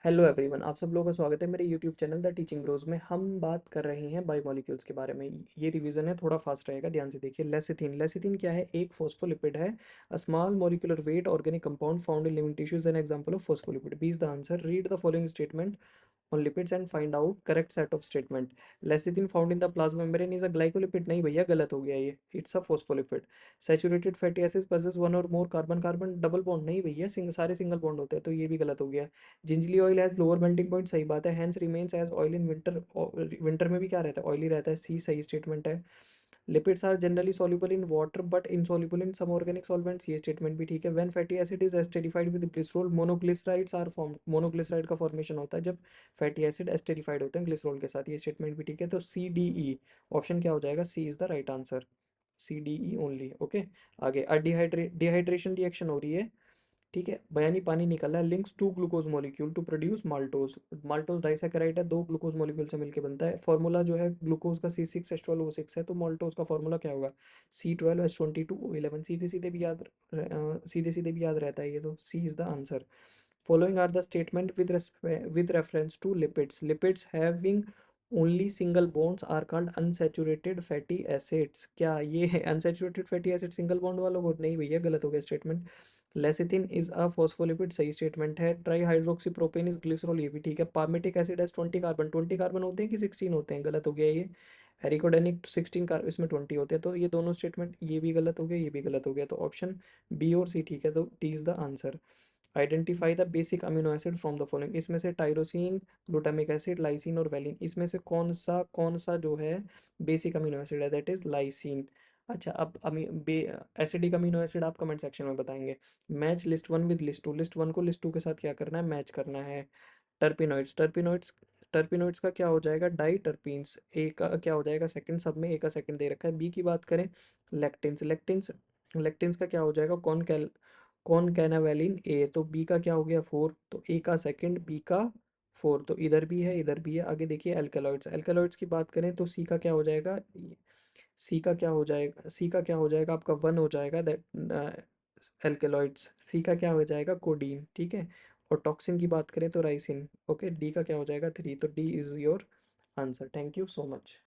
Hello everyone, आप सब लोगों का स्वागत है मेरे YouTube channel the teaching bros में। हम बात कर रहे हैं बायोमोलिक्यूल्स के बारे में। ये रिवीजन है, थोड़ा फास्ट रहेगा, ध्यान से देखिए। लेसिथिन लेसिथिन क्या है? एक फोस्फोलिपिड है। A small molecular weight organic compound found in living tissues, an example of phospholipid. B is the answer. Read the following statement on lipids and find out correct set of statement. Lecithin found in the plasma membrane is a glycolipid। नहीं भैया, गलत हो गया ये। It's a phospholipid. Saturated fatty acids possess one or more carbon carbon double bond। नहीं भैया, सारे single bond होते हैं, तो ये भी गलत हो गया। Gingelly oil has lower melting point, सही बात है। Hence remains as oil in winter. Winter में भी क्या रहता है? ऑयली रहता है। सी सही स्टेटमेंट है। Lipids are generally soluble in water but insoluble in some organic solvents। ये स्टेटमेंट भी ठीक है। When fatty acid is esterified with glycerol, monoglycerides are formed. Monoglyceride का फॉर्मेशन होता है जब फैटी एसिड एस्टरिफाइड होते हैं ग्लिसरॉल के साथ। ये स्टेटमेंट भी ठीक है। तो सी डी ई ऑप्शन क्या हो जाएगा? C is the right answer. C D E only. Okay, आगे। डिहाइड्रेशन रिएक्शन हो रही है, ठीक है। बयानी पानी निकल रहा है। Links two glucose molecule to produce maltose. Maltose disaccharide है, दो ग्लूकोज मॉलिक्यूल से मिलकर बनता है। फॉर्मूला जो है ग्लूकोज का C6H12O6 है, तो माल्टोज का फॉर्मूला क्या होगा? C12H22O11। सीधे सीधे भी याद सीधे सीधे भी याद रहता है ये, तो C is the answer. Following are the statement with reference to lipids. Lipids having only single bonds are called unsaturated fatty acids। क्या ये है unsaturated fatty acid single bond वालों को? नहीं भैया, गलत हो गया statement. Lecithin is a phospholipid, सही स्टेटमेंट है। Try hydroxy propane is glycerol, ये भी ठीक है। पार्मेटिक एसिड एज 20 कार्बन। 20 कार्बन होते हैं कि 16 होते हैं? गलत हो गया ये। हेरिकोडेनिक 16 कार्बन, इसमें 20 होते हैं, तो ये दोनों स्टेटमेंट, ये भी गलत हो गया, ये भी गलत हो गया। तो ऑप्शन बी और सी ठीक है, तो T is the answer. Identify the basic amino acid from the following. इसमें से टाइरोसिन, ग्लूटामिक एसिड, लाइसिन और वैलिन, इसमें से कौन सा जो है बेसिक अमीनो एसिड है? That is lysine. अच्छा, अब एसिडिक अमीनो एसिड आप कमेंट सेक्शन में बताएंगे। Match list one with list two. List one को लिस्ट टू के साथ क्या करना है? मैच करना है। टर्पिनोइड्स टर्पिनोइड्स टर्पिनोइड्स का क्या हो जाएगा? Die terpenes. ए का क्या हो जाएगा? सेकंड, सब में ए का सेकंड दे रखा है। बी की बात करें, लेक्टिन्स लेक्टिन्स लेक्टिन्स का क्या हो जाएगा? कौन कैनावेलिन ए, तो बी का क्या हो गया? फोर, तो ए का सेकंड, बी का फोर, तो इधर भी है इधर भी है। आगे देखिए, एल्केलॉइड्स एल्केलॉइड्स की बात करें तो सी का क्या हो जाएगा? सी का क्या हो जाएगा? आपका वन हो जाएगा दैट एल्केलॉइड्स। सी का क्या हो जाएगा? कोडीन, ठीक है। और टॉक्सिन की बात करें तो राइसिन। ओके, डी का क्या हो जाएगा? थ्री, तो D is your answer. Thank you so much.